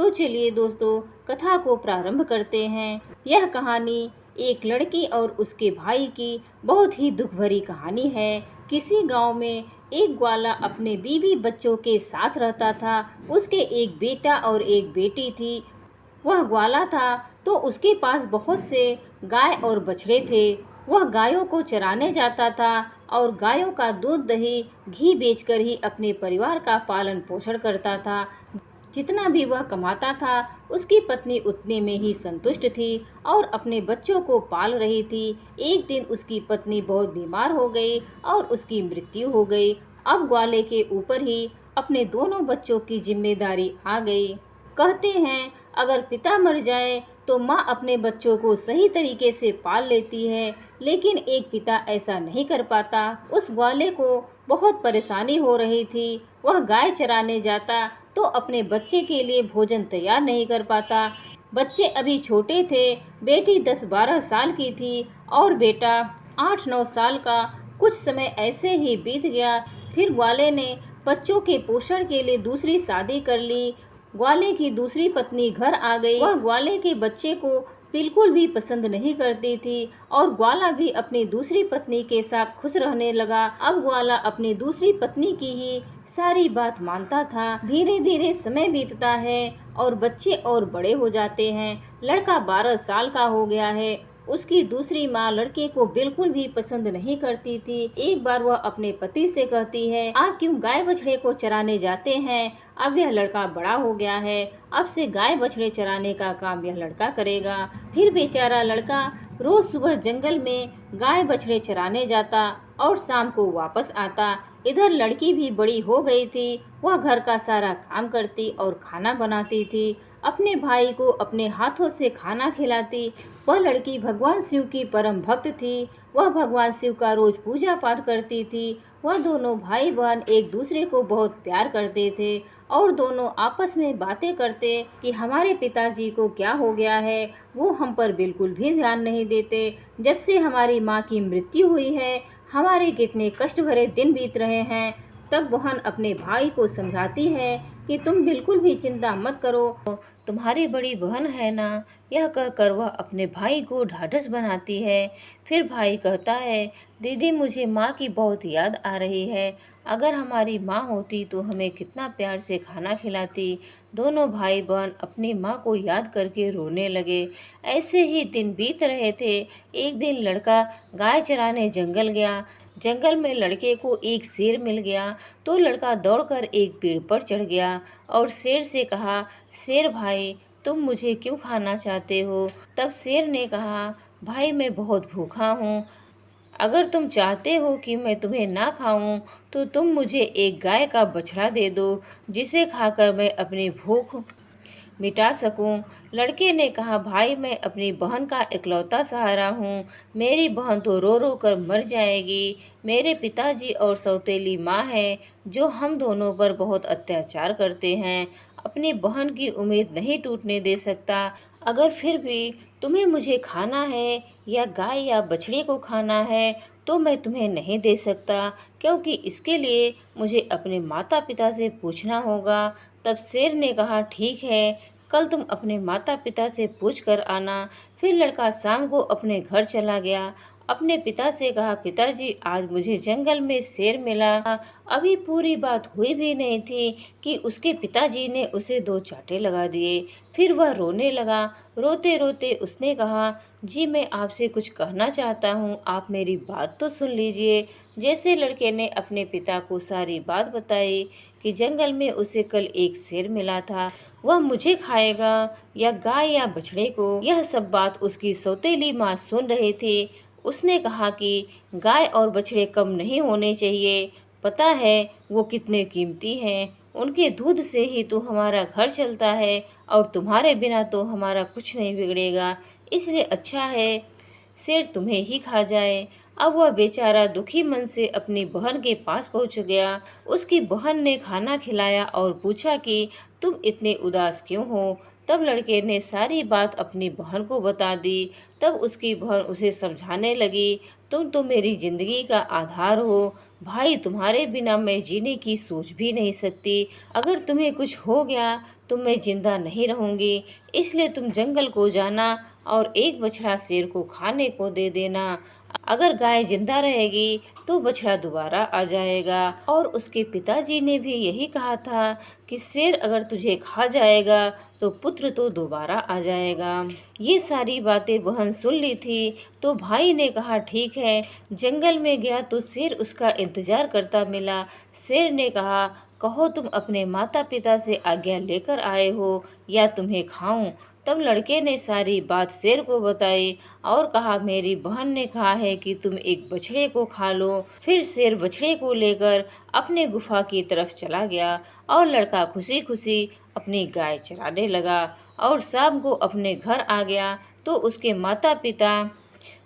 तो चलिए दोस्तों, कथा को प्रारंभ करते हैं। यह कहानी एक लड़की और उसके भाई की बहुत ही दुख भरी कहानी है। किसी गांव में एक ग्वाला अपने बीवी बच्चों के साथ रहता था। उसके एक बेटा और एक बेटी थी। वह ग्वाला था तो उसके पास बहुत से गाय और बछड़े थे। वह गायों को चराने जाता था और गायों का दूध, दही, घी बेचकर ही अपने परिवार का पालन पोषण करता था। जितना भी वह कमाता था उसकी पत्नी उतने में ही संतुष्ट थी और अपने बच्चों को पाल रही थी। एक दिन उसकी पत्नी बहुत बीमार हो गई और उसकी मृत्यु हो गई। अब ग्वाले के ऊपर ही अपने दोनों बच्चों की जिम्मेदारी आ गई। कहते हैं अगर पिता मर जाए तो माँ अपने बच्चों को सही तरीके से पाल लेती है, लेकिन एक पिता ऐसा नहीं कर पाता। उस ग्वाले को बहुत परेशानी हो रही थी। वह गाय चराने जाता तो अपने बच्चे के लिए भोजन तैयार नहीं कर पाता। बच्चे अभी छोटे थे। बेटी 10-12 साल की थी और बेटा 8-9 साल का। कुछ समय ऐसे ही बीत गया। फिर ग्वाले ने बच्चों के पोषण के लिए दूसरी शादी कर ली। ग्वाले की दूसरी पत्नी घर आ गई। वह ग्वाले के बच्चे को बिल्कुल भी पसंद नहीं करती थी और ग्वाला भी अपनी दूसरी पत्नी के साथ खुश रहने लगा। अब ग्वाला अपनी दूसरी पत्नी की ही सारी बात मानता था। धीरे धीरे समय बीतता है और बच्चे और बड़े हो जाते हैं। लड़का 12 साल का हो गया है। उसकी दूसरी माँ लड़के को बिल्कुल भी पसंद नहीं करती थी। एक बार वह अपने पति से कहती है, आप क्यों गाय बछड़े को चराने जाते हैं? अब यह लड़का बड़ा हो गया है, अब से गाय बछड़े चराने का काम यह लड़का करेगा। फिर बेचारा लड़का रोज सुबह जंगल में गाय बछड़े चराने जाता और शाम को वापस आता। इधर लड़की भी बड़ी हो गई थी। वह घर का सारा काम करती और खाना बनाती थी। अपने भाई को अपने हाथों से खाना खिलाती। वह लड़की भगवान शिव की परम भक्त थी। वह भगवान शिव का रोज पूजा पाठ करती थी। वह दोनों भाई बहन एक दूसरे को बहुत प्यार करते थे और दोनों आपस में बातें करते कि हमारे पिताजी को क्या हो गया है, वो हम पर बिल्कुल भी ध्यान नहीं देते। जब से हमारी माँ की मृत्यु हुई है, हमारे कितने कष्ट भरे दिन बीत रहे हैं। तब बहन अपने भाई को समझाती है कि तुम बिल्कुल भी चिंता मत करो, तुम्हारी बड़ी बहन है ना। यह कहकर वह अपने भाई को ढाढ़स बनाती है। फिर भाई कहता है, दीदी मुझे माँ की बहुत याद आ रही है। अगर हमारी माँ होती तो हमें कितना प्यार से खाना खिलाती। दोनों भाई बहन अपनी माँ को याद करके रोने लगे। ऐसे ही दिन बीत रहे थे। एक दिन लड़का गाय चराने जंगल गया। जंगल में लड़के को एक शेर मिल गया तो लड़का दौड़कर एक पेड़ पर चढ़ गया और शेर से कहा, शेर भाई तुम मुझे क्यों खाना चाहते हो? तब शेर ने कहा, भाई मैं बहुत भूखा हूँ। अगर तुम चाहते हो कि मैं तुम्हें ना खाऊं तो तुम मुझे एक गाय का बछड़ा दे दो, जिसे खाकर मैं अपनी भूख मिटा सकूं। लड़के ने कहा, भाई मैं अपनी बहन का इकलौता सहारा हूँ। मेरी बहन तो रो रो कर मर जाएगी। मेरे पिताजी और सौतेली माँ है जो हम दोनों पर बहुत अत्याचार करते हैं। अपनी बहन की उम्मीद नहीं टूटने दे सकता। अगर फिर भी तुम्हें मुझे खाना है या गाय या बछड़े को खाना है तो मैं तुम्हें नहीं दे सकता, क्योंकि इसके लिए मुझे अपने माता पिता से पूछना होगा। तब शेर ने कहा, ठीक है, कल तुम अपने माता पिता से पूछ कर आना। फिर लड़का शाम को अपने घर चला गया। अपने पिता से कहा, पिताजी आज मुझे जंगल में शेर मिला। अभी पूरी बात हुई भी नहीं थी कि उसके पिताजी ने उसे 2 चांटे लगा दिए। फिर वह रोने लगा। रोते रोते उसने कहा, जी मैं आपसे कुछ कहना चाहता हूँ, आप मेरी बात तो सुन लीजिए। जैसे लड़के ने अपने पिता को सारी बात बताई कि जंगल में उसे कल एक शेर मिला था, वह मुझे खाएगा या गाय या बछड़े को। यह सब बात उसकी सौतेली माँ सुन रही थी। उसने कहा कि गाय और बछड़े कम नहीं होने चाहिए, पता है वो कितने कीमती हैं। उनके दूध से ही तो हमारा घर चलता है और तुम्हारे बिना तो हमारा कुछ नहीं बिगड़ेगा। इसलिए अच्छा है शेर तुम्हें ही खा जाए। अब वह बेचारा दुखी मन से अपनी बहन के पास पहुंच गया। उसकी बहन ने खाना खिलाया और पूछा कि तुम इतने उदास क्यों हो? तब लड़के ने सारी बात अपनी बहन को बता दी। तब उसकी बहन उसे समझाने लगी, तुम तो मेरी जिंदगी का आधार हो, भाई, तुम्हारे बिना मैं जीने की सोच भी नहीं सकती। अगर तुम्हें कुछ हो गया तो मैं जिंदा नहीं रहूंगी। इसलिए तुम जंगल को जाना और एक बछड़ा शेर को खाने को दे देना। अगर गाय जिंदा रहेगी तो बछड़ा दोबारा आ जाएगा। और उसके पिताजी ने भी यही कहा था कि शेर अगर तुझे खा जाएगा तो पुत्र तो दोबारा आ जाएगा। ये सारी बातें बहन सुन ली थी तो भाई ने कहा, ठीक है। जंगल में गया तो शेर उसका इंतजार करता मिला। शेर ने कहा, कहो तुम अपने माता पिता से आज्ञा लेकर आए हो या तुम्हें खाऊं। तब लड़के ने सारी बात शेर को बताई और कहा, मेरी बहन ने कहा है कि तुम एक बछड़े को खा लो। फिर शेर बछड़े को लेकर अपने गुफा की तरफ चला गया और लड़का खुशी खुशी अपनी गाय चराने लगा। और शाम को अपने घर आ गया तो उसके माता पिता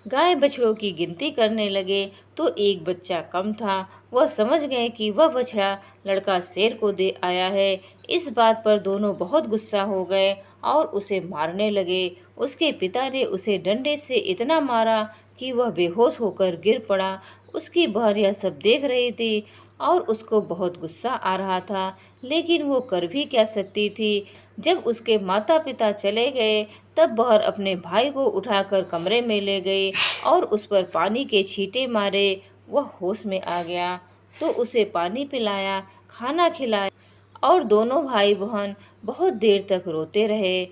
गाय बछड़ों की गिनती करने लगे तो एक बच्चा कम था। वह समझ गए कि वह बछड़ा लड़का शेर को दे आया है। इस बात पर दोनों बहुत गुस्सा हो गए और उसे मारने लगे। उसके पिता ने उसे डंडे से इतना मारा कि वह बेहोश होकर गिर पड़ा। उसकी बहन यह सब देख रही थी और उसको बहुत गुस्सा आ रहा था, लेकिन वो कर भी क्या सकती थी। जब उसके माता पिता चले गए तब बहन अपने भाई को उठाकर कमरे में ले गई और उस पर पानी के छींटे मारे। वह होश में आ गया तो उसे पानी पिलाया, खाना खिलाया और दोनों भाई बहन बहुत देर तक रोते रहे।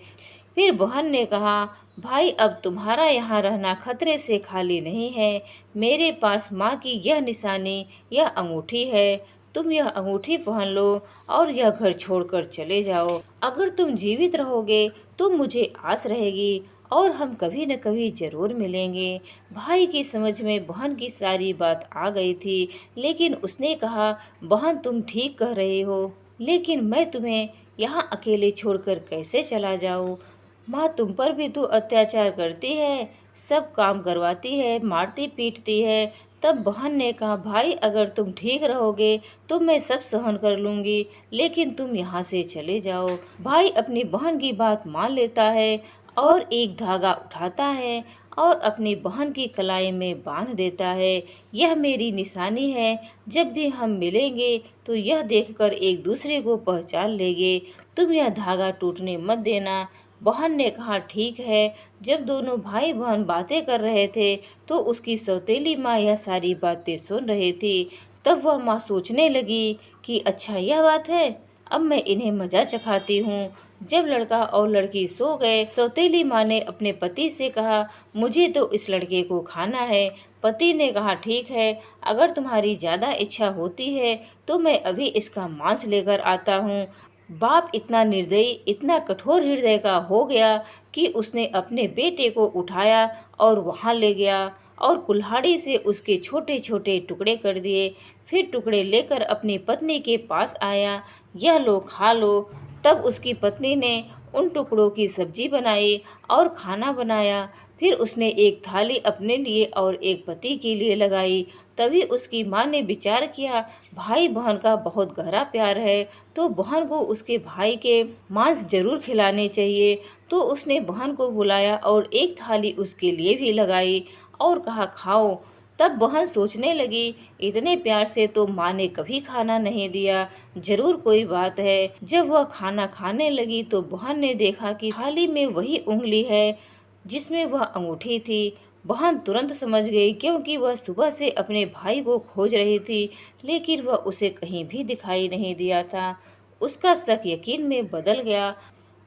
फिर बहन ने कहा, भाई अब तुम्हारा यहाँ रहना खतरे से खाली नहीं है। मेरे पास माँ की यह निशानी, यह अंगूठी है। तुम यह अंगूठी पहन लो और यह घर छोड़कर चले जाओ। अगर तुम जीवित रहोगे तो मुझे आस रहेगी और हम कभी न कभी जरूर मिलेंगे। भाई की समझ में बहन की सारी बात आ गई थी, लेकिन उसने कहा, बहन तुम ठीक कह रही हो, लेकिन मैं तुम्हें यहाँ अकेले छोड़कर कैसे चला जाऊँ। माँ तुम पर भी तो अत्याचार करती है, सब काम करवाती है, मारती पीटती है। तब बहन ने कहा, भाई अगर तुम ठीक रहोगे तो मैं सब सहन कर लूंगी, लेकिन तुम यहाँ से चले जाओ। भाई अपनी बहन की बात मान लेता है और एक धागा उठाता है और अपनी बहन की कलाई में बांध देता है। यह मेरी निशानी है, जब भी हम मिलेंगे तो यह देखकर एक दूसरे को पहचान लेंगे। तुम यह धागा टूटने मत देना। बहन ने कहा, ठीक है। जब दोनों भाई बहन बातें कर रहे थे तो उसकी सौतेली माँ यह सारी बातें सुन रही थी। तब वह माँ सोचने लगी कि अच्छा यह बात है, अब मैं इन्हें मजा चखाती हूँ। जब लड़का और लड़की सो गए, सौतेली माँ ने अपने पति से कहा, मुझे तो इस लड़के को खाना है। पति ने कहा, ठीक है, अगर तुम्हारी ज्यादा इच्छा होती है तो मैं अभी इसका मांस लेकर आता हूँ। बाप इतना निर्दयी, इतना कठोर हृदय का हो गया कि उसने अपने बेटे को उठाया और वहां ले गया और कुल्हाड़ी से उसके छोटे छोटे टुकड़े कर दिए। फिर टुकड़े लेकर अपनी पत्नी के पास आया, यह लो खा लो। तब उसकी पत्नी ने उन टुकड़ों की सब्जी बनाई और खाना बनाया। फिर उसने एक थाली अपने लिए और एक पति के लिए लगाई। तभी उसकी माँ ने विचार किया, भाई बहन का बहुत गहरा प्यार है तो बहन को उसके भाई के मांस जरूर खिलाने चाहिए। तो उसने बहन को बुलाया और एक थाली उसके लिए भी लगाई और कहा, खाओ। तब बहन सोचने लगी, इतने प्यार से तो माँ ने कभी खाना नहीं दिया, जरूर कोई बात है। जब वह खाना खाने लगी तो बहन ने देखा कि थाली में वही उंगली है जिसमें वह अंगूठी थी। बहन तुरंत समझ गई, क्योंकि वह सुबह से अपने भाई को खोज रही थी, लेकिन वह उसे कहीं भी दिखाई नहीं दिया था। उसका शक यकीन में बदल गया।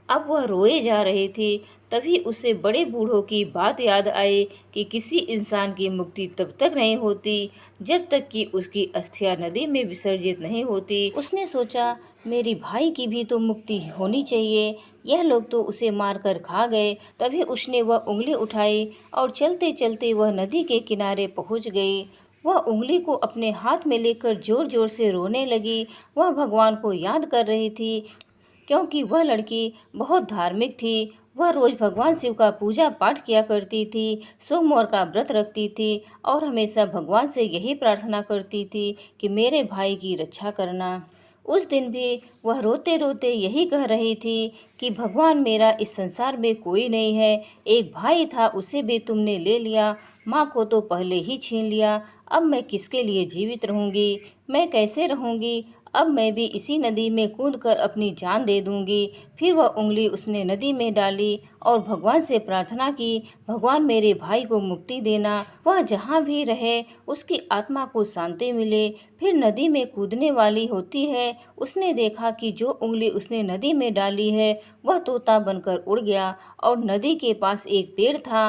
अब वह रोए जा रही थी। तभी उसे बड़े बूढ़ों की बात याद आई कि किसी इंसान की मुक्ति तब तक नहीं होती जब तक कि उसकी अस्थियां नदी में विसर्जित नहीं होती। उसने सोचा, मेरी भाई की भी तो मुक्ति होनी चाहिए, यह लोग तो उसे मारकर खा गए। तभी उसने वह उंगली उठाई और चलते चलते वह नदी के किनारे पहुंच गई। वह उंगली को अपने हाथ में लेकर जोर जोर से रोने लगी। वह भगवान को याद कर रही थी, क्योंकि वह लड़की बहुत धार्मिक थी। वह रोज भगवान शिव का पूजा पाठ किया करती थी, सोमवार का व्रत रखती थी और हमेशा भगवान से यही प्रार्थना करती थी कि मेरे भाई की रक्षा करना। उस दिन भी वह रोते रोते यही कह रही थी कि भगवान, मेरा इस संसार में कोई नहीं है। एक भाई था, उसे भी तुमने ले लिया, माँ को तो पहले ही छीन लिया। अब मैं किसके लिए जीवित रहूँगी? मैं कैसे रहूँगी? अब मैं भी इसी नदी में कूदकर अपनी जान दे दूँगी। फिर वह उंगली उसने नदी में डाली और भगवान से प्रार्थना की, भगवान मेरे भाई को मुक्ति देना, वह जहाँ भी रहे उसकी आत्मा को शांति मिले। फिर नदी में कूदने वाली होती है, उसने देखा कि जो उंगली उसने नदी में डाली है वह तोता बनकर उड़ गया और नदी के पास एक पेड़ था,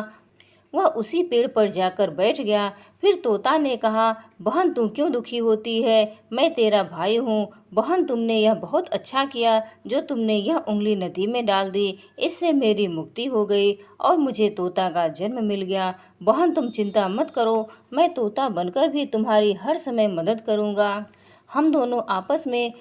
वह उसी पेड़ पर जाकर बैठ गया। फिर तोता ने कहा, बहन तू क्यों दुखी होती है? मैं तेरा भाई हूँ। बहन, तुमने यह बहुत अच्छा किया जो तुमने यह उंगली नदी में डाल दी। इससे मेरी मुक्ति हो गई और मुझे तोता का जन्म मिल गया। बहन तुम चिंता मत करो, मैं तोता बनकर भी तुम्हारी हर समय मदद करूँगा। हम दोनों आपस में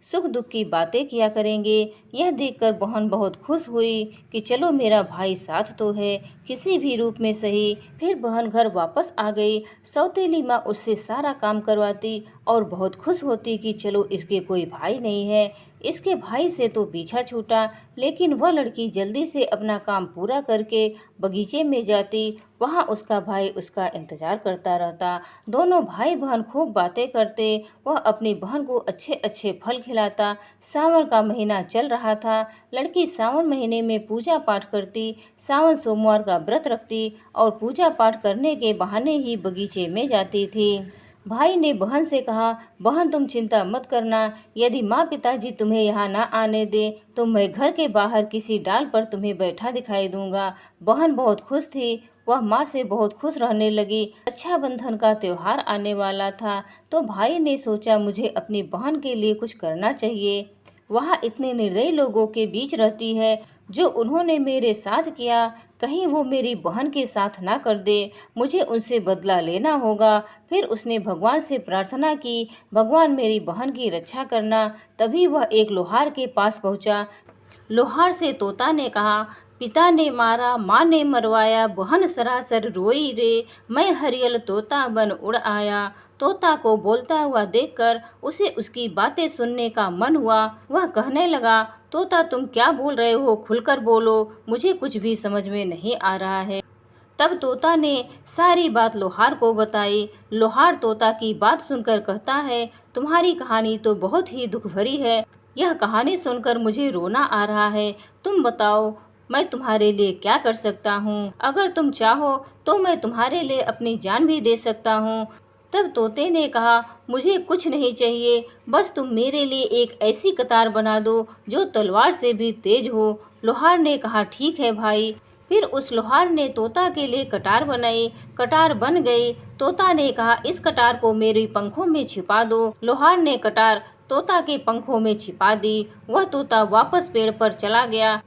सुख दुख की बातें किया करेंगे। यह देखकर बहन बहुत खुश हुई कि चलो मेरा भाई साथ तो है, किसी भी रूप में सही। फिर बहन घर वापस आ गई। सौतेली माँ उससे सारा काम करवाती और बहुत खुश होती कि चलो इसके कोई भाई नहीं है। इसके भाई से तो पीछा छूटा, लेकिन वह लड़की जल्दी से अपना काम पूरा करके बगीचे में जाती। वहाँ उसका भाई उसका इंतजार करता रहता। दोनों भाई बहन खूब बातें करते। वह अपनी बहन को अच्छे अच्छे फल खिलाता। सावन का महीना चल रहा था। लड़की सावन महीने में पूजा पाठ करती, सावन सोमवार का व्रत रखती और पूजा पाठ करने के बहाने ही बगीचे में जाती थी। भाई ने बहन से कहा, बहन तुम चिंता मत करना, यदि माँ पिताजी तुम्हें यहाँ ना आने दे तो मैं घर के बाहर किसी डाल पर तुम्हें बैठा दिखाई दूंगा। बहन बहुत खुश थी, वह माँ से बहुत खुश रहने लगी। रक्षाबंधन का त्योहार आने वाला था तो भाई ने सोचा मुझे अपनी बहन के लिए कुछ करना चाहिए। वहाँ इतने निर्दयी लोगों के बीच रहती है, जो उन्होंने मेरे साथ किया कहीं वो मेरी बहन के साथ ना कर दे, मुझे उनसे बदला लेना होगा। फिर उसने भगवान से प्रार्थना की, भगवान मेरी बहन की रक्षा करना। तभी वह एक लोहार के पास पहुंचा। लोहार से तोता ने कहा, पिता ने मारा, माँ ने मरवाया, बहन सरासर रोई रे, मैं हरियल तोता बन उड़ आया। तोता को बोलता हुआ देखकर उसे उसकी बातें सुनने का मन हुआ। वह कहने लगा, तोता तुम क्या बोल रहे हो? खुलकर बोलो, मुझे कुछ भी समझ में नहीं आ रहा है। तब तोता ने सारी बात लोहार को बताई। लोहार तोता की बात सुनकर कहता है, तुम्हारी कहानी तो बहुत ही दुख भरी है। यह कहानी सुनकर मुझे रोना आ रहा है। तुम बताओ मैं तुम्हारे लिए क्या कर सकता हूँ? अगर तुम चाहो तो मैं तुम्हारे लिए अपनी जान भी दे सकता हूँ। तब तोते ने कहा, मुझे कुछ नहीं चाहिए, बस तुम मेरे लिए एक ऐसी कतार बना दो जो तलवार से भी तेज हो। लोहार ने कहा, ठीक है भाई। फिर उस लोहार ने तोता के लिए कटार बनाई। कटार बन गई। तोता ने कहा, इस कटार को मेरे पंखों में छिपा दो। लोहार ने कटार तोता के पंखों में छिपा दी। वह तोता वापस पेड़ पर चला गया।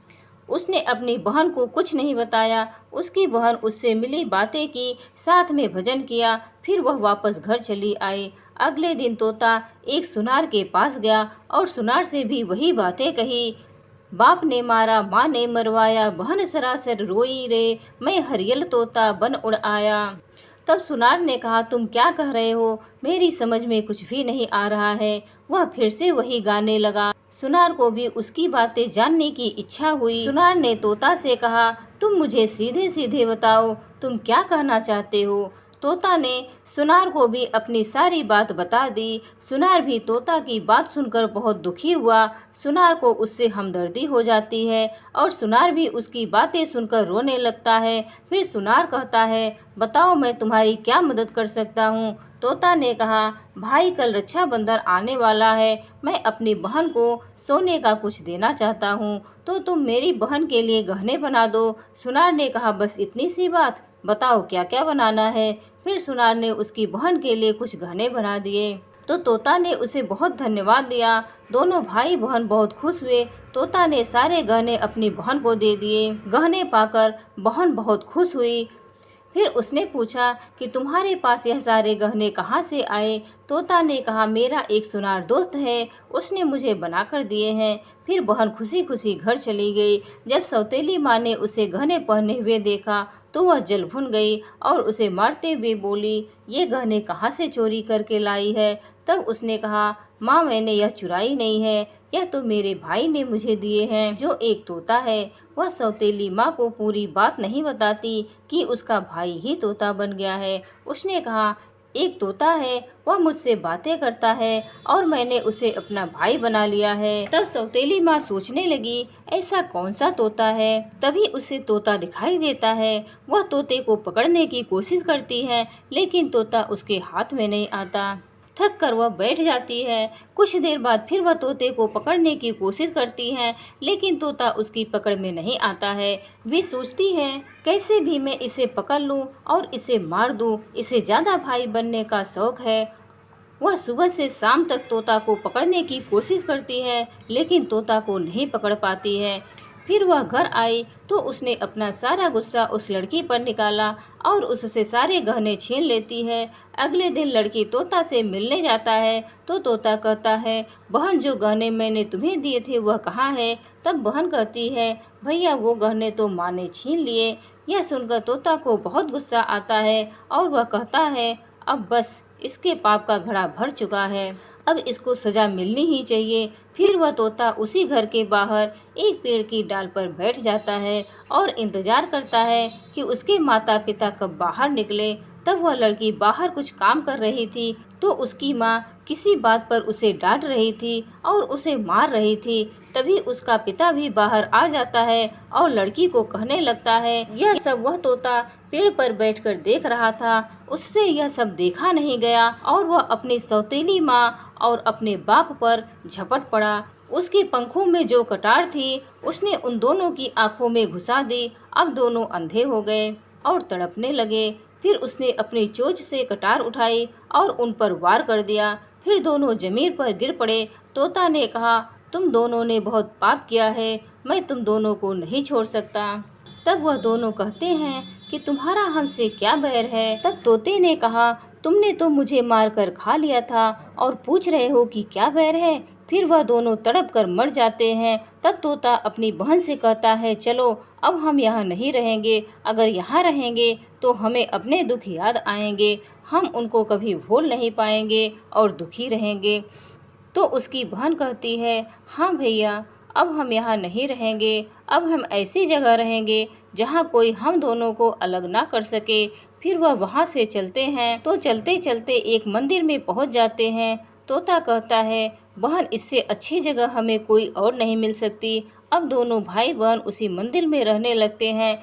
उसने अपनी बहन को कुछ नहीं बताया। उसकी बहन उससे मिली बातें की, साथ में भजन किया। फिर वह वापस घर चली आई। अगले दिन तोता एक सुनार के पास गया और सुनार से भी वही बातें कही। बाप ने मारा, माँ ने मरवाया, बहन सरासर रोई रे, मैं हरियल तोता बन उड़ आया। तब सुनार ने कहा, तुम क्या कह रहे हो? मेरी समझ में कुछ भी नहीं आ रहा है। वह फिर से वही गाने लगा। सुनार को भी उसकी बातें जानने की इच्छा हुई। सुनार ने तोता से कहा, तुम मुझे सीधे सीधे बताओ, तुम क्या कहना चाहते हो? तोता ने सुनार को भी अपनी सारी बात बता दी। सुनार भी तोता की बात सुनकर बहुत दुखी हुआ। सुनार को उससे हमदर्दी हो जाती है और सुनार भी उसकी बातें सुनकर रोने लगता है। फिर सुनार कहता है, बताओ मैं तुम्हारी क्या मदद कर सकता हूँ? तोता ने कहा, भाई कल रक्षाबंधन आने वाला है, मैं अपनी बहन को सोने का कुछ देना चाहता हूँ, तो तुम मेरी बहन के लिए गहने बना दो। सुनार ने कहा, बस इतनी सी बात, बताओ क्या क्या बनाना है। फिर सुनार ने उसकी बहन के लिए कुछ गहने बना दिए। तो तोता ने उसे बहुत धन्यवाद दिया। दोनों भाई बहन बहुत खुश हुए। तोता ने सारे गहने अपनी बहन को दे दिए। गहने पाकर बहन बहुत खुश हुई। फिर उसने पूछा कि तुम्हारे पास यह सारे गहने कहाँ से आए? तोता ने कहा, मेरा एक सुनार दोस्त है, उसने मुझे बना कर दिए हैं। फिर बहन खुशी खुशी घर चली गई। जब सौतेली माँ ने उसे गहने पहने हुए देखा तो वह जल भुन गई और उसे मारते हुए बोली, ये गहने कहाँ से चोरी करके लाई है? तब उसने कहा, माँ मैंने यह चुराई नहीं है, यह तो मेरे भाई ने मुझे दिए हैं। जो एक तोता है वह सौतेली माँ को पूरी बात नहीं बताती कि उसका भाई ही तोता बन गया है। उसने कहा, एक तोता है, वह मुझसे बातें करता है और मैंने उसे अपना भाई बना लिया है। तब सौतेली माँ सोचने लगी, ऐसा कौन सा तोता है। तभी उसे तोता दिखाई देता है। वह तोते को पकड़ने की कोशिश करती है, लेकिन तोता उसके हाथ में नहीं आता। थक कर वह बैठ जाती है। कुछ देर बाद फिर वह तोते को पकड़ने की कोशिश करती है, लेकिन तोता उसकी पकड़ में नहीं आता है। वे सोचती है, कैसे भी मैं इसे पकड़ लूं और इसे मार दूं। इसे ज्यादा भाई बनने का शौक है। वह सुबह से शाम तक तोता को पकड़ने की कोशिश करती है, लेकिन तोता को नहीं पकड़ पाती है। फिर वह घर आई तो उसने अपना सारा गुस्सा उस लड़की पर निकाला और उससे सारे गहने छीन लेती है। अगले दिन लड़की तोता से मिलने जाता है तो तोता कहता है, बहन जो गहने मैंने तुम्हें दिए थे वह कहाँ है। तब बहन कहती है, भैया वो गहने तो माँ ने छीन लिए। यह सुनकर तोता को बहुत गुस्सा आता है और वह कहता है, अब बस इसके पाप का घड़ा भर चुका है, अब इसको सजा मिलनी ही चाहिए। फिर वह तोता उसी घर के बाहर एक पेड़ की डाल पर बैठ जाता है और इंतजार करता है कि उसके माता पिता कब बाहर निकले। तब वह लड़की बाहर कुछ काम कर रही थी तो उसकी माँ किसी बात पर उसे डांट रही थी और उसे मार रही थी। तभी उसका पिता भी बाहर आ जाता है और लड़की को कहने लगता है, यह सब वह तोता पेड़ पर बैठकर देख रहा था, उससे यह सब देखा नहीं गया और वह अपनी सौतेली माँ और अपने बाप पर झपट पड़ा। उसके पंखों में जो कटार थी उसने उन दोनों की आंखों में घुसा दी। अब दोनों अंधे हो गए और तड़पने लगे। फिर उसने अपनी चोंच से कटार उठाई और उन पर वार कर दिया। फिर दोनों जमीन पर गिर पड़े। तोता ने कहा, तुम दोनों ने बहुत पाप किया है, मैं तुम दोनों को नहीं छोड़ सकता। तब वह दोनों कहते हैं कि तुम्हारा हमसे क्या बैर है। तब तोते ने कहा, तुमने तो मुझे मार कर खा लिया था और पूछ रहे हो कि क्या बैर है। फिर वह दोनों तड़प कर मर जाते हैं। तब तोता अपनी बहन से कहता है, चलो अब हम यहाँ नहीं रहेंगे, अगर यहाँ रहेंगे तो हमें अपने दुख याद आएंगे, हम उनको कभी भूल नहीं पाएंगे और दुखी रहेंगे। तो उसकी बहन कहती है, हाँ भैया, अब हम यहाँ नहीं रहेंगे, अब हम ऐसी जगह रहेंगे जहाँ कोई हम दोनों को अलग ना कर सके। फिर वह वहाँ से चलते हैं तो चलते चलते एक मंदिर में पहुँच जाते हैं। तोता कहता है, बहन इससे अच्छी जगह हमें कोई और नहीं मिल सकती। अब दोनों भाई बहन उसी मंदिर में रहने लगते हैं।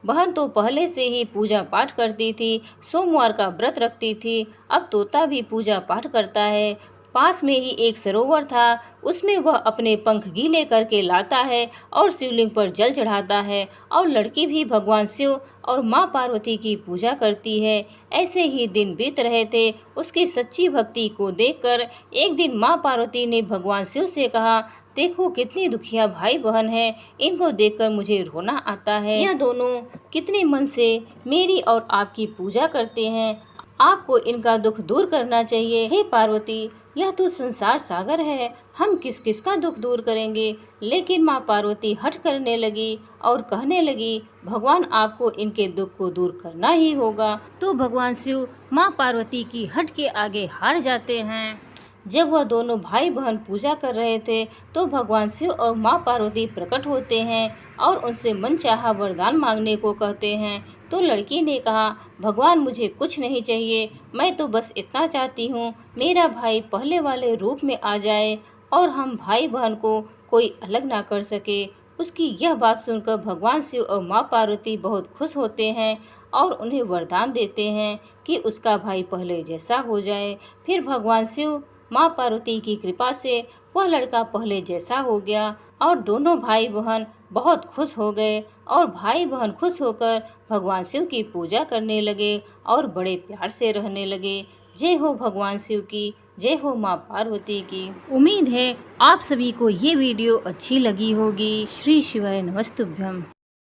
बहन तो पहले से ही पूजा पाठ करती थी, सोमवार का व्रत रखती थी। अब तोता भी पूजा पाठ करता है। पास में ही एक सरोवर था, उसमें वह अपने पंख गीले करके लाता है और शिवलिंग पर जल चढ़ाता है और लड़की भी भगवान शिव और माँ पार्वती की पूजा करती है। ऐसे ही दिन बीत रहे थे। उसकी सच्ची भक्ति को देखकर एक दिन माँ पार्वती ने भगवान शिव से कहा, देखो कितनी दुखिया भाई बहन है, इनको देखकर मुझे रोना आता है। यह दोनों कितने मन से मेरी और आपकी पूजा करते हैं, आपको इनका दुख दूर करना चाहिए। हे पार्वती, यह तो संसार सागर है, हम किस किस का दुख दूर करेंगे। लेकिन माँ पार्वती हट करने लगी और कहने लगी, भगवान आपको इनके दुख को दूर करना ही होगा। तो भगवान शिव माँ पार्वती की हट के आगे हार जाते हैं। जब वह दोनों भाई बहन पूजा कर रहे थे तो भगवान शिव और माँ पार्वती प्रकट होते हैं और उनसे मनचाहा वरदान मांगने को कहते हैं। तो लड़की ने कहा, भगवान मुझे कुछ नहीं चाहिए, मैं तो बस इतना चाहती हूँ मेरा भाई पहले वाले रूप में आ जाए और हम भाई बहन को कोई अलग ना कर सके। उसकी यह बात सुनकर भगवान शिव और माँ पार्वती बहुत खुश होते हैं और उन्हें वरदान देते हैं कि उसका भाई पहले जैसा हो जाए। फिर भगवान शिव माँ पार्वती की कृपा से वह लड़का पहले जैसा हो गया और दोनों भाई बहन बहुत खुश हो गए और भाई बहन खुश होकर भगवान शिव की पूजा करने लगे और बड़े प्यार से रहने लगे। जय हो भगवान शिव की, जय हो माँ पार्वती की। उम्मीद है आप सभी को ये वीडियो अच्छी लगी होगी। श्री शिवाय नमस्तुभ्यम।